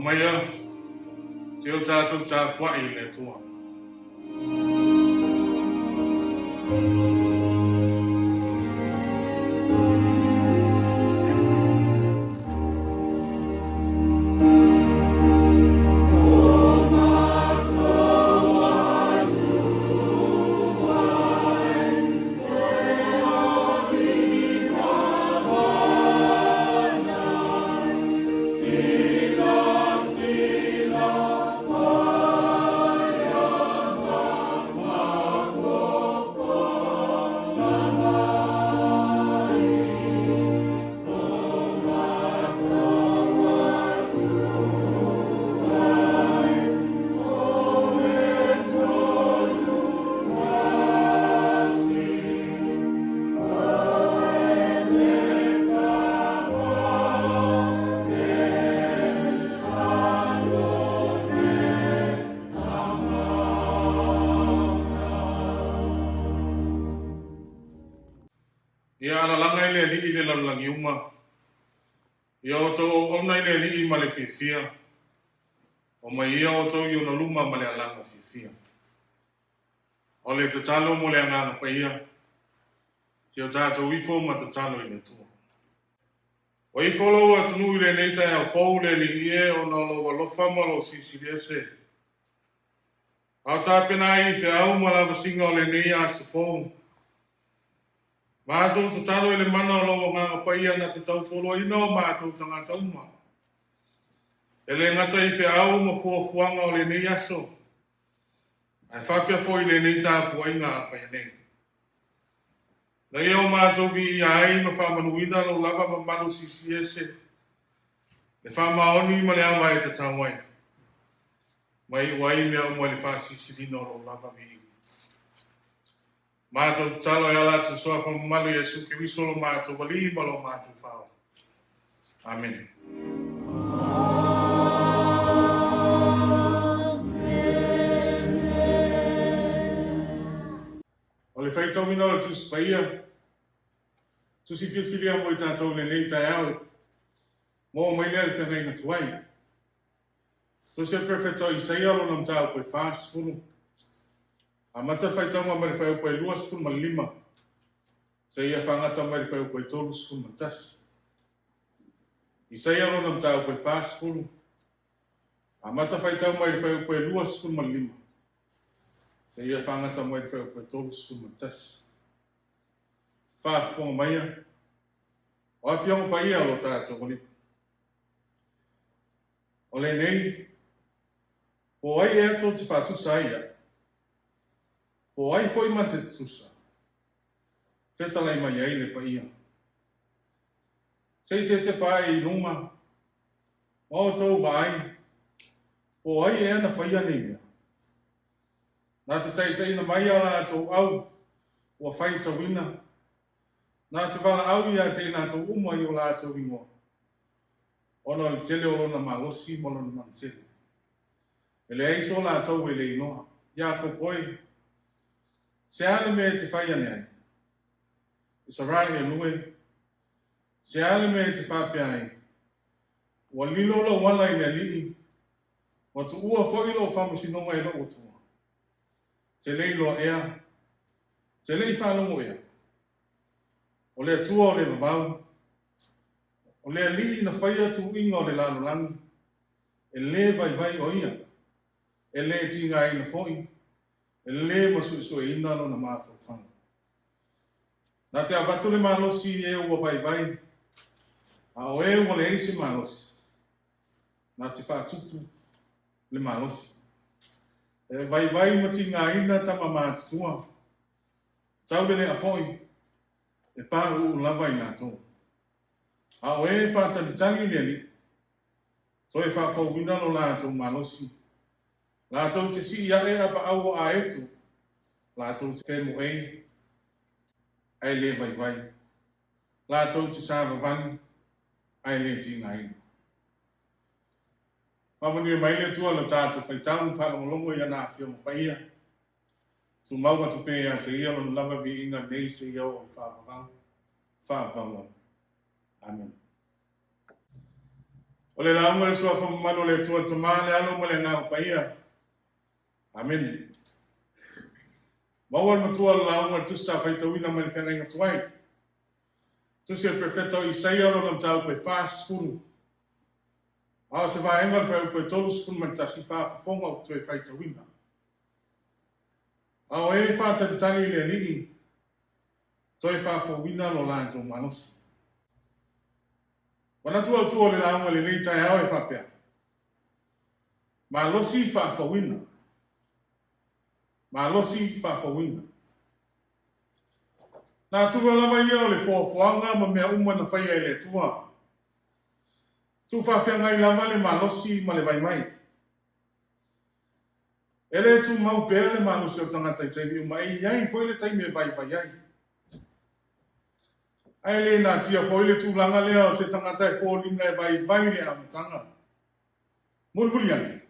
Omaya, sio tatu Tapuaiga tua. Ia ala langa ile li ile la langi uma. Ia o to ona ile li male fifia. O mai ia o to yo na luma male alanga fifia. O le te talo mo le anga pa ia. Ia tato wifo ma te talo ile tu. O I follow at nu ile nei tai FOU le li ie o na lo fama lo CCDS. Au tapena I fe au ma la singa o le nei a se FOU. Mātou te talo ele mana o lo ngā paia na te tau tolo ina o mātou ta ngā tauma. Ele ngata I fe au ma fuafuanga o le nei aso. Ai whapia fo I le nei Tapuaiga a whai nei. Na ia o mātou vi I ai ma whamanuina lo lava ma manu CCS. Le whamaoni ma le ama e te tawai. Mai wai mea o mo le whasisilina o lo lava vi. Mātou talo e ala tu soa whamalu Yesu ke wisolo mātou wali malo mātou whao. Amen. O le whaitau mina o tu spaia. Tu si whiwhilia mo I tātou le nei Taeao. Mō mai lea le whenei na tuai. Tu si a prefeto I saialo nam tāu koe fast fulu. A mata whaitau ma mare whai koe 2.5. Sa ia whangata mare whai koe 3.5. I saialo nam tāu koe fast fulu. A mata whaitau mare whai koe 2.5. Sa ia whangata mare whai koe 3.5. Whaafonga maia. O a whionga pa ia lo tātou koni. O le nei. O ai e ato te whātusa ia. O ai foi man te tusa. Whetalai mai ai le pa ia. Sei te pae I lunga. O tau vai. O ai e ana whaia nei mea. Nā te tei na mai ala ato au. O whai tawina. Nā te wala au ia te nā tau umai o la ato ingoa. Ono le tele o lona malosi mo lona mansele. Ele aiso la ato e le inoa. Ia ko poi. Se ale me te whaia nei. I sa rai e lue. Se ale me te whapea ai. Wa lilo lo wala I ne lii. Wa tu ua whailo whamusinonga e lo otua. Te leilo ea. Te lei whanongo ea. O le atua o le babau. O le lii na whaia tu inga o le lalolangi. E le vai o ia. E le tinga I na foi. E le masu e ina no na mawhawhanga. Nā te awatu le malosi e ua vai. A o e ua le eisi malosi. Nā te whātupu le malosi. E vai mati ngā ina tama mātutua. Tau le a foi. e pā u lava i nātou. A o e whātalitali neli, so e whawhauina lo lātou malosi. Lātou te si ia e apa au a etu, lātou te whemo e, ai le vai vai. Lātou te sāwa vani, ai le tina ina. Mawani e maile tua lo tātou whaitau, whalongolongo i ana whio mpaia. Tu maua tu pēa te ia lo lava vi inga nei se iau o whāwhau. Whāwhau. Amen. O le launga le sua whamano le tua tamane alo mo le ngā mpaia. Amen. Maua le matua le launga tu sa whaitauina mani whenga inga tuai. Tu se prefeto Isaia lo nam tau pe fast food. Ao se vaenga whai upe tolu skun man tasi whaafonga o tue whaitauina. Ao e whātatitani le nigi, toi whaafowina lo lātou manosi. Wanatua au tua le launga le nei Taeao e whapea. Malosi whaafowina. Malosi whaafowina. Nā tua lava ia o le whaafwanga ma mea umana whaia e le tua. Tu whawhianga i lava le malosi ma le vaimai. Ele tu mau pēr le malosi o tangata i taimi uma e iai foi le taimi e vai ai. Ai le nā tia foi le tūlanga lea o se tangata e fōlinga e vai le amutanga. Mulmuli ane.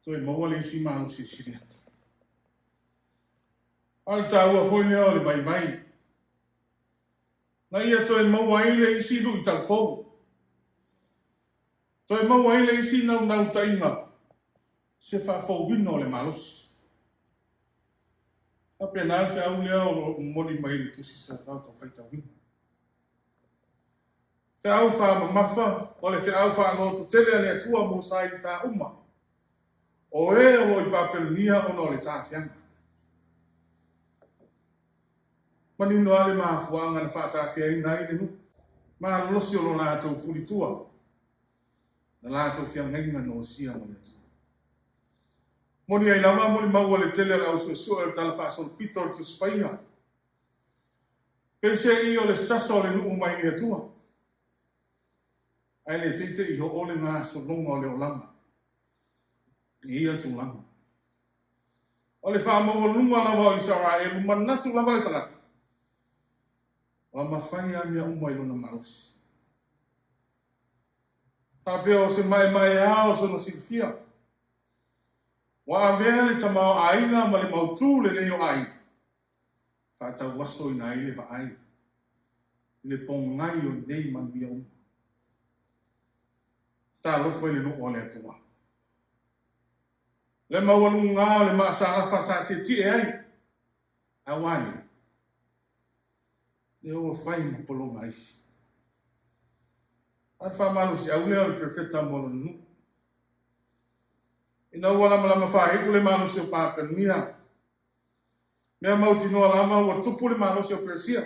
To e maua le isi malosi siri atu. Al tāua foi lea o le vai. Na ia to e maua i le isi lu i tau fōu. To e maua i le isi nau tainga. Se whawhauwina o le malos. A pena al whiau lea o moni mai le tusi sa tau whaitawina. Whiau whamamafa, o le whiau whaaloto tele a lea tua mo sa i tā uma. O e o i papelunia o no le tā whianga. Manino ale maa fuanga na whātā whiaina i le nu. Maa losi o lo lātou furitua. Na lātou whiangainga no sia mo le tua. Moni ai lama moni maua le tele la usu sua le tala fasol pito tu spaia. Pese i o le saso le nuu mai le tua. Ai le tite i ho ole ngā so longa o le olanga. I ia tu langa. O le whāmaua lunga lava o Israel, manatu lava le tangata. Wa mawhai a mea umai lona marosi. Papea o se mai ao so na silfia. Wa avea le tamao ainga ma le mautu le leo ai. Whātau waso i nā ile wa ai. Le pongai o nei manuia uma. Tā lofo i le no o le atua. Le maualu ngā le maasarafa sa te tie ai. Awani. Le o whai ma polonga isi. At whamalo si au leo le prefeta molo nu. Ina ua lama whahiku le malosi o Papua. Mea mauti noa lama ua tupu le malosi o Persia.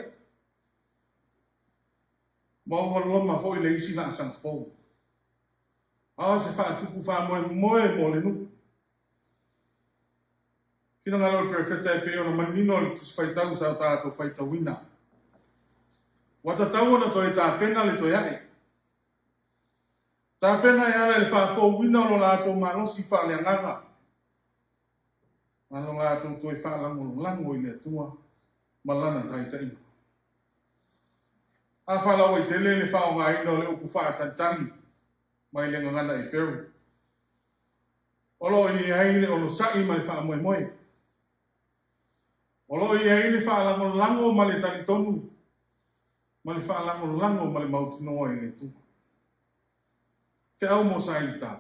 Maua loma fo i le isi na sang fo. Awa se wha tupu wha moe mo le nu. Kina ngalo le prefeta e peo na manino le tusi whaitau sa o tātou whaitawina. Watatau na toi tā pena le toi ai. Tā pena e ala le whawhauwina o lo lātou malosi whaaleanganga. Ano lātou toi whaalango i le tua, malana taitaina. A whalau i tele le whaonga ina o le upu whaatantani, mai le ngangana i Peru. Olo i haile o lo sai ma le whaamoe moe. Olo i haile whaalango ma le talitonu, ma le whaalango ma le mautinoa i le tua. Te au mo sa i tā.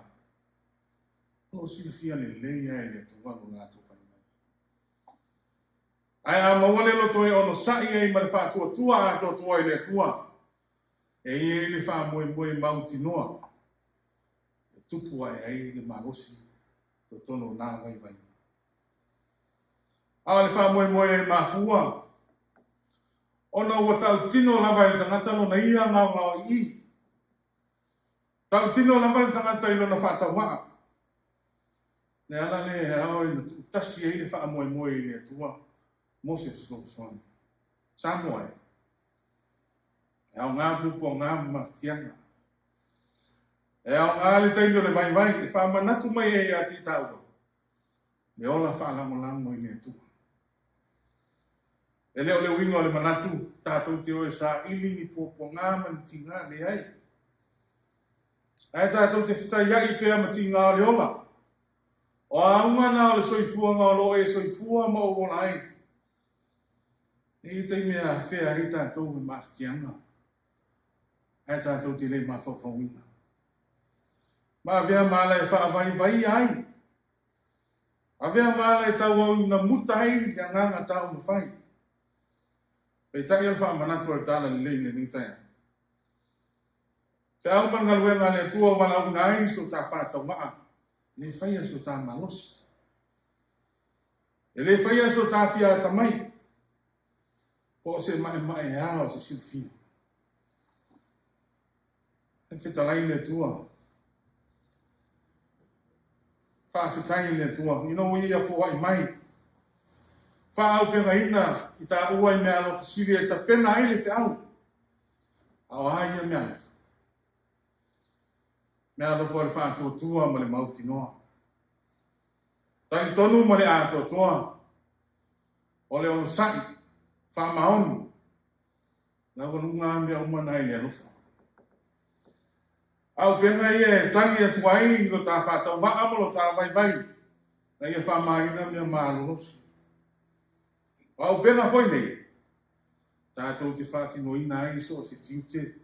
O silfia le leia e le tuwano ngā tuwhainai. Ai a mawane lo toi ono sai e ma le whātua tua a tua i le tua. E i le wha moe mauti noa. E tupu ai ai le magosi. To tono nā vai. A le wha moe mafua. Ona ua tau tino lava i tangata no na ia ngā i. Tau tino lava i tangata i lona whātawaa. Ne ala le he ao i na tasi e le wha moe i le tua. Mose so soana. Samoa. E au ngā pupo ngā maftianga. E au ngā le taimio le vai, e whamanatu mai e ati tau. Me ola whaalamolango i ne tua. E leo leo ingo le manatu, tātou te oe sa ili ni pupo ngā maniti ngā le ai. Ai tātou te whitai iai pēr mati ngā le ola. O aunga nā le soifua ngā lo e soifua ma o ola ai. E te mea whea i tātou me maftianga. Ai tātou te le mawhawhawina. Ma vea mala e whaavai ai. A vea mala e tau au na mutai ya nganga tau na whai. Pei tai al whaamanatu al tāla le leile ni taia. Te au man galue ngā le tua wala au nai so tā whātau maa. Le whaia so tā malosi. E le whaia so tā whia tamai. Po se mai hao se silfia. E whetalai le tua. Whawhitai le tua. Ino ia fua i mai. Whaau penga ina i tā ua i mea lo fasiri e ta pena ai le whiau. Au hai ia mea lefu. Mea lo fua le whātua tua ma le mauti noa. Tali tonu ma le ātua tua. O le ono sai. Whamahoni. Nā wanu ngā mea umana i le alufa. Au penga ia tali atu ai lo tā whātau waama lo tā vai. Na ia whamahina mea mālosi. Au penga foi nei. Tātou te whātino ina ai so se tiute.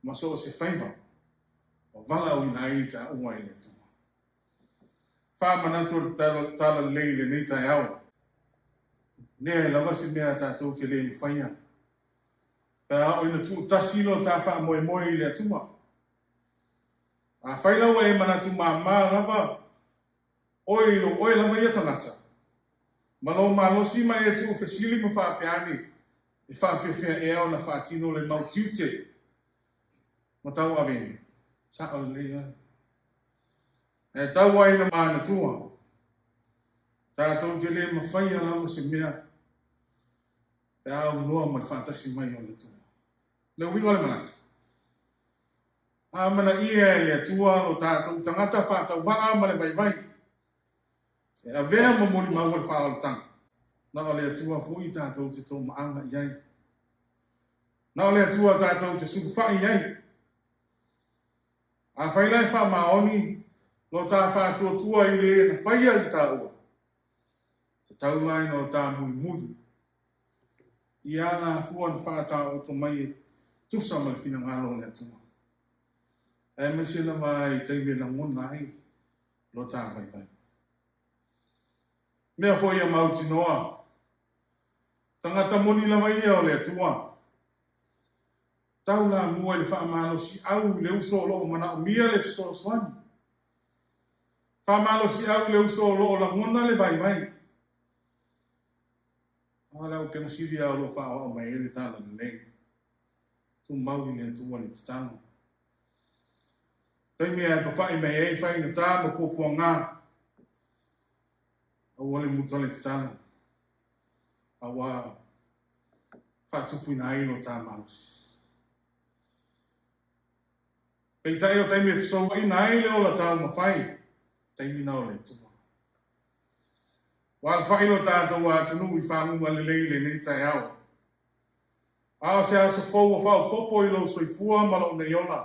Ma so se whaiva. O wala au ina ai tā ua i le tua. Whamanatu tala leile nei Taeao. Nea lawasi mea tātou te le mwhaia. Pea o ina tu tasino tā wha moe i le tua. A whailaua e manatu mā lava. Oi lava ia tangata. Malo malosi mai e tu fesili ma whapeani. E whapewhia e au na whaatino le mau tiute. Ma tau aveni. Sa o lea. E tau ai na mana tua. Tātou te le mawhaia lava se mea. E au noa ma whaatasi mai o le tua. Le wingo le manatu. A mana ia e le tua o tātou tangata whaatau waa ma le vai. E a vea ma mori maua le whaala tanga. Na o le atua fu i tātou te tō maanga iai. Na o le atua tātou te suku whai iai. A whailai wha maoni lo tā whātua tua i le na whaia i tā ua. Te tau mai no tā muli. I ana fuan whātā o tō mai tusa ma le whina ngalo le atua. E mesina mai teime na muna ai lo tā vai. Mea foi a mauti noa. Tangata moni lava ia o le atua. Tau la mua i le whaamalo si au le uso lo o mana o mia le fiso swani. Whaamalo si au le uso lo o la ngona le vai. Ala o pena siri au lo wha o mai ele tala le lei. Tu mau i le atua le titano. Tai mea papa i mei ei whai na tā ma kōpua ngā. Au ole mutole te tano. Awa whatupu ina aino tā marusi. Pei tai o taimi e whisou ina aile o la tāu mawhai. Taimi na o le tua. Wal whailo tātou a tunu i whangunga le leile nei Taeao. Ao se asa fau o whao popo i lo soifua malo nei ona.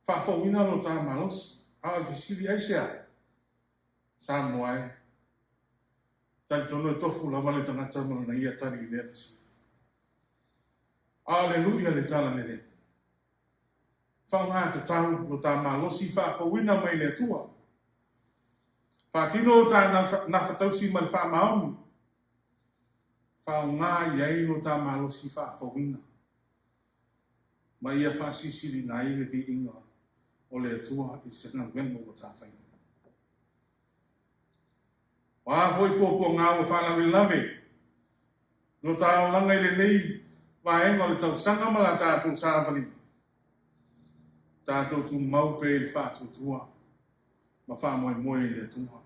Whafau ina lo tā marusi. Ao e whisiri aisea. Samoa e. Tali tono e tofu la wale tangata mana na ia tari i lea fisi. Aleluia le tala nele. Whaunga te tahu lo tā malosi whawina mai le tua. Whatino o tā nawhatausi ma le whamaoni. Whaunga iai lo tā malosi whawina. Ma ia whasisiri na i le vi inga o le tua i se ngā wengo o tā whaina. Wa foi popo ngā o whalawi lawe. No tāo langa i le nei, wa enga le tau sanga ma la tātou sāwali. Tātou tu mau pe le whātou tua. Ma wha moe le tua.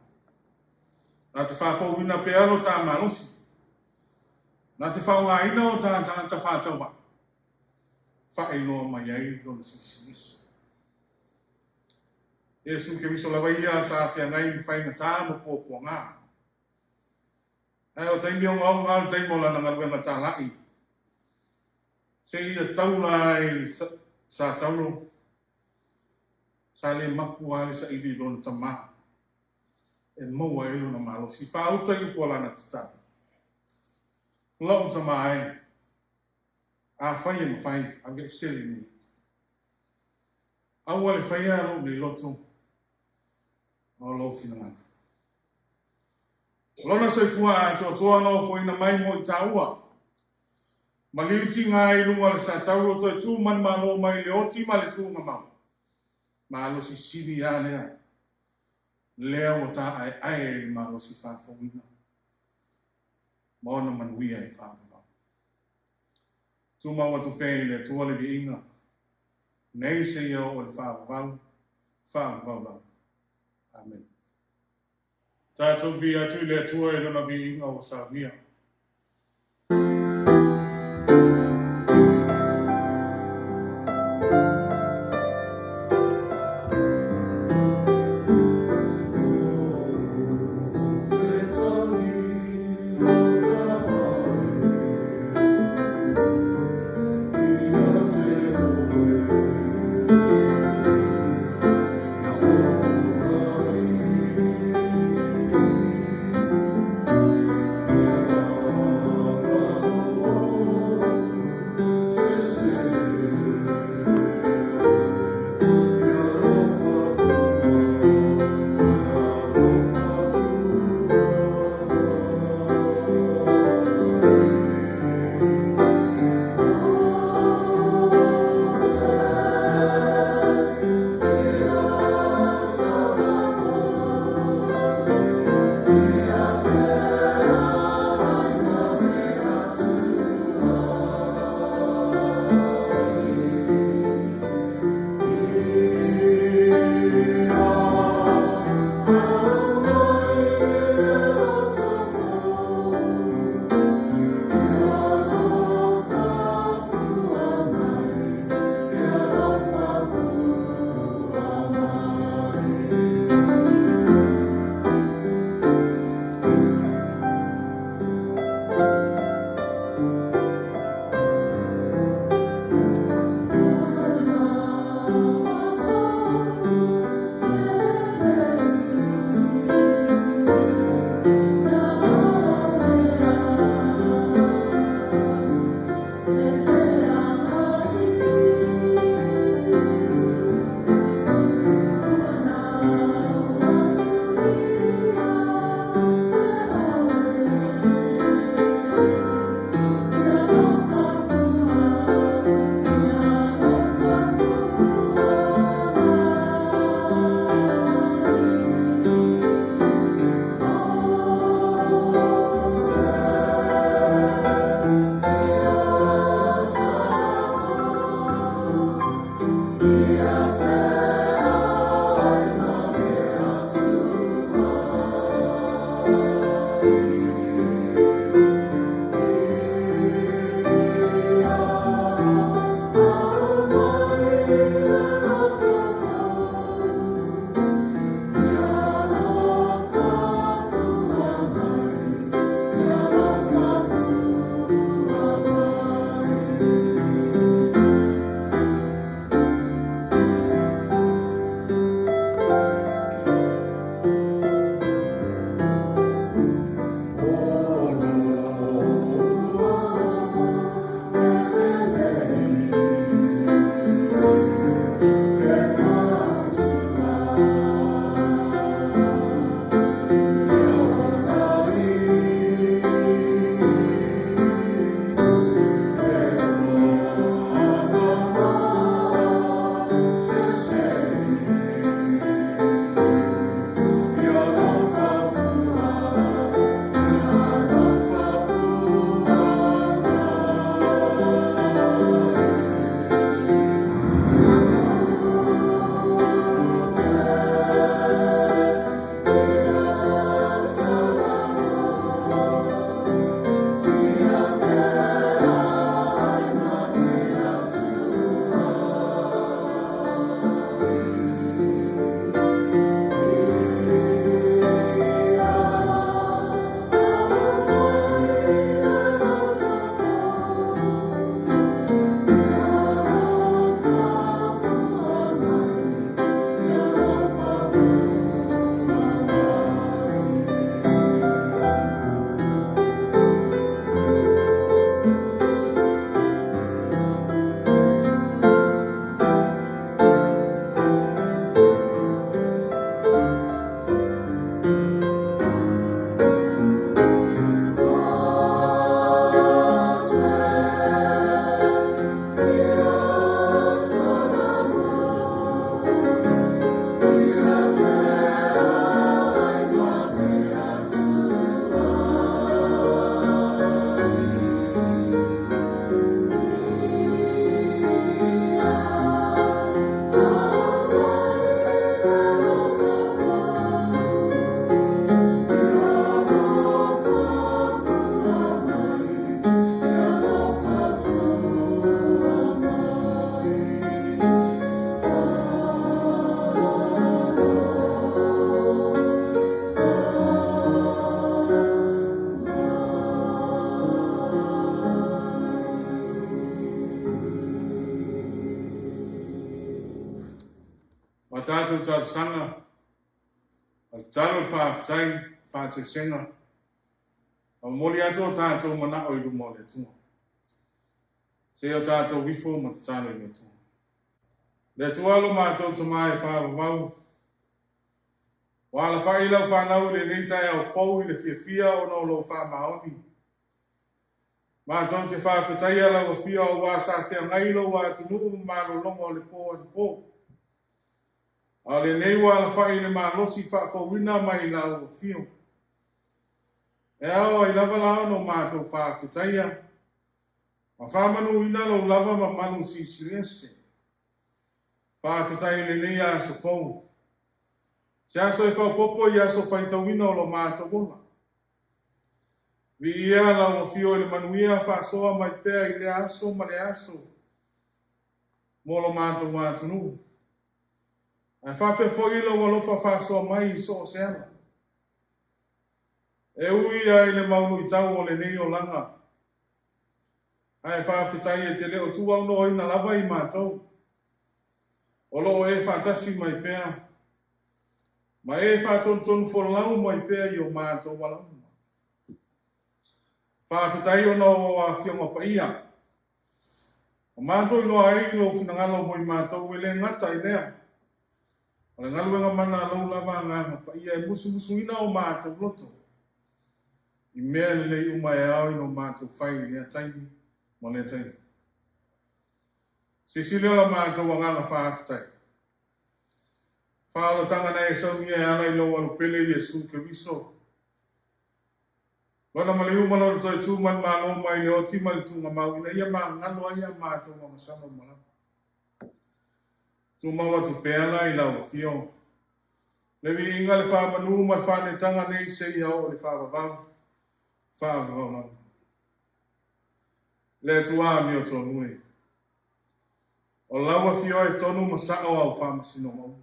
Nā te whawhauwina pe alo tā malosi. Nā te whaunga ina o tā whātauma. Whaeloa mai ai lona sisinisi. Yesu ke miso lawa ia sa whia ngai mwhainga tā mo pōpua ngā. Ai o taimi o ngau ngau taimo lana ngaruenga tā lai. Se ia taula e sa taulo. Sa le mapu ale sa ili lona tama. E maua e lona malo. Si whauta i pua lana tata. Lau tama ai. A whai e mawhai. A ge sili ni. Aua le whai alo me loto. O lo fina ngana. Lona se fua a toa no fo ina mai mo i taua. Ma liuti ngā i lunga le sa taulo to e tū mani malo mai le oti ma le tū ngamau. Ma alo si siri a lea. Lea o ta ai ma alo si whāwhawina. Ma ona manuia e whāwhawina. Tū maua tu pēi le tua le vi inga. Nei se ia o le whāwhawau. Whāwhawau. Amen. Tātou vi atu le tua e lona vi inga o Samoa. Yeah. tātou tātou sanga, tātou whaafitai, whātou senga, a moli ato tātou mana o ilu mo le tunga. Se o tātou wifo ma tātou le tunga. Le tualo mātou tamai whaavavau. Wala whailau whanau le nei Taeao FOU le fia o no lo whaamaoni. Mātou te whawhitai ala o fia o wāsa whia ngailo wā tunu mālo longo le pō an pō. A le nei wala whai le mālosi whawhawina mai lau o fio. E ao ai lava lao no mātou whawhitai a. Ma whamanu ina lo lava ma manu si silese. Whawhitai le nei a so FOU. Se aso e whaupopo i aso whaitawina o lo mātou wona. Vi ia la o fio le manuia whaasoa mai pēr i le aso ma le aso. Mo lo mātou mātunu. Ai whape fōila o lofa whaasoa mai i so o seana. E ui ai le maunu i tau o le nei o langa. Ai whawhitai e te leo tuau no ina lava i mātou. O lo e whaatasi mai pēr. Ma e whātontonu wholau mai pēr i o mātou walau. Whawhitai o no a whionga paia. O mātou ino ai lo whinangalo mo i mātou e le ngata i lea. O le ngaluenga mana lau lava ngā paia e musu ina o mātou loto. I mea le lei uma e au ino mātou whai i lea taimi mo lea taimi. Se si leo la mātou wa nganga whawhitai. Whaalo tanga na e saungia e ana i lo alu pele Yesu ke viso. Lona male uma lona toi tūman mālo mai le o tima le tūnga mau ina ia maa ngano ia mātou wa masama mala. Tūmaua tu pēana i lau fio. Le vi inga le wha manu ma le whane tanga nei se i au le wha wavau. Wha wavau nau. Le tua mi o tō nui. O laua fio e tonu ma sao au wha masino mau.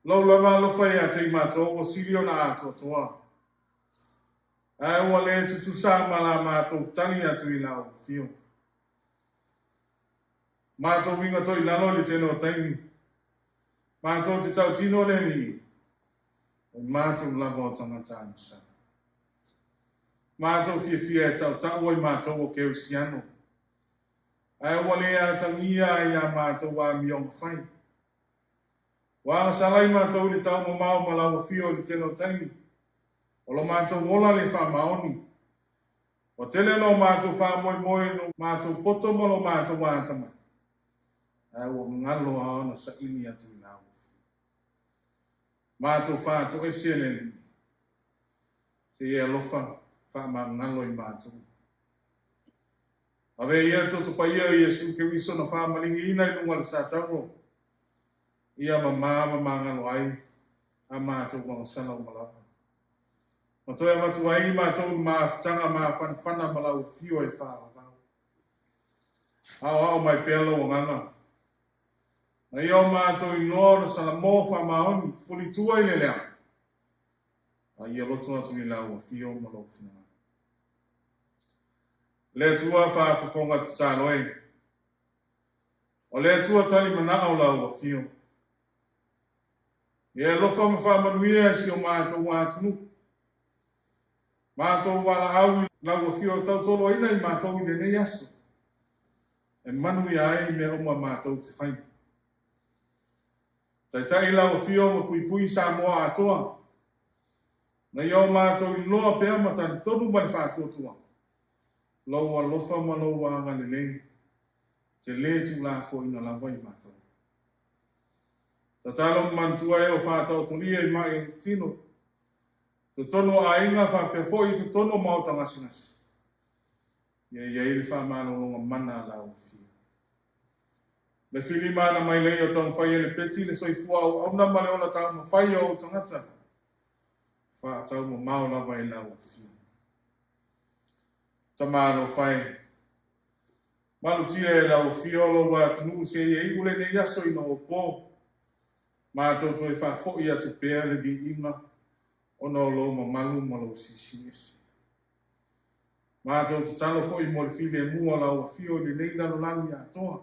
Lau lama lofa e a te mātou o sirio na ato toa. Ai ua le tutu sa mala mātou tani atu i lau fio. Mātou winga toi lalo le teno taimi. Mātou te tau tino le nini. O mātou lava o tangata anisa. Mātou fia e tau tau i mātou o keu siano. Ai ua le a tangia i a mātou a miong whai. Wa salai mātou le tau mamau malau fio le teno taimi. O lo mātou wola le wha maoni. O tele no mātou wha moi no mātou poto mo lo mātou wātama. Ai o ngalo haona sa ini atu i nāu. Mātou whātou e sieleni. Se e alofa wha ma ngalo i mātou. Ave ia toto pa ia Yesu ke wiso na wha malingi ina i nunga le sātaro. Ia mamama ngalo ai a mātou wang sana o malawa. Ma toi matu ai mātou maafutanga maafana malau fio e whaavau. Au mai pelo o nganga. Na iau mātou i noa na sana mō whamaoni, fuli tua i le lea. A ia loto atu i lau o fio malau whina. Le tua whaafafonga te sāloe. O le tua tali manao lau o fio. Ia lofa ma whamanuia si o mātou wātunu. Mātou wala au i lau o fio tau tolo ina i mātou i le nei aso. E manu i ai mea uma mātou te whaini. Tai lau o fio ma pui Samoa atoa. Na iau mātou i loa pēr matani tonu mani whātua tua. Lau a lofa ma lau a ngane nei. Te le tu la fo ina lawa i mātou. Tatalo mantua e o whātau tolia i mai i tino. Te tono a inga wha pe fo i te tono mauta ngasingas. Ia ili wha mālolonga mana la o fio. Le whili mana mai lei o tau whai ele peti le soifua au na male ona tau ma whai o tangata. Wha tau ma mau lawa i la o fio. Ta mālo whai. Malu tia e la o fio lo wa tunu se e igule ne yaso i no o pō. Mātou toi wha fo i atu pēr le vi inga. Ono lo ma malu ma lo sisi. Mātou te talo fo i mo le file mua la o fio le nei lalo langi a toa.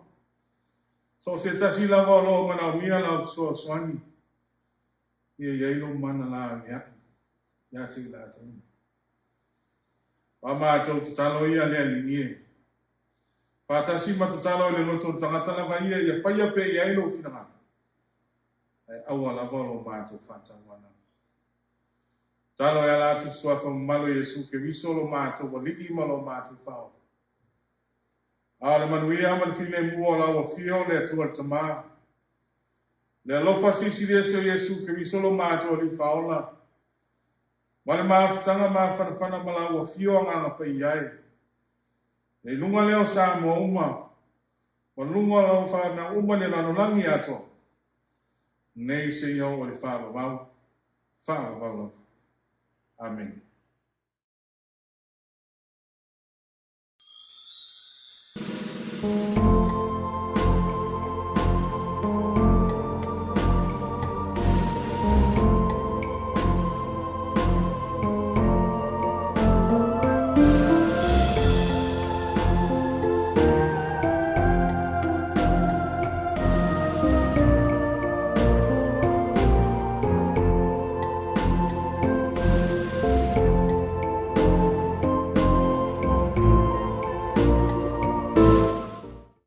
So se tasi lava lo mana mia la so swani. Ye lo mana la ya te la te. Pa ma tau te talo ia le ni. Pa tasi ma te talo le loto tangata lava ia whaia pe ia ilo whina. Ai awa lava lo ma tau whata wana. Talo ya la tu swafa malo Yesu ke visolo ma tau wa liki malo ma tau whao. Ale manuia man fine mua la wa fio le tu al tama. Le lofa sisi le so Yesu ke visolo ma tau li whaola. Wale maafutanga maafana mala wa fio nganga pa iai. E lunga leo Samoa uma. Wa lunga leo whana uma le lanolangi ato. Nei se iau o le whaava vau. Whaava vau. Amen.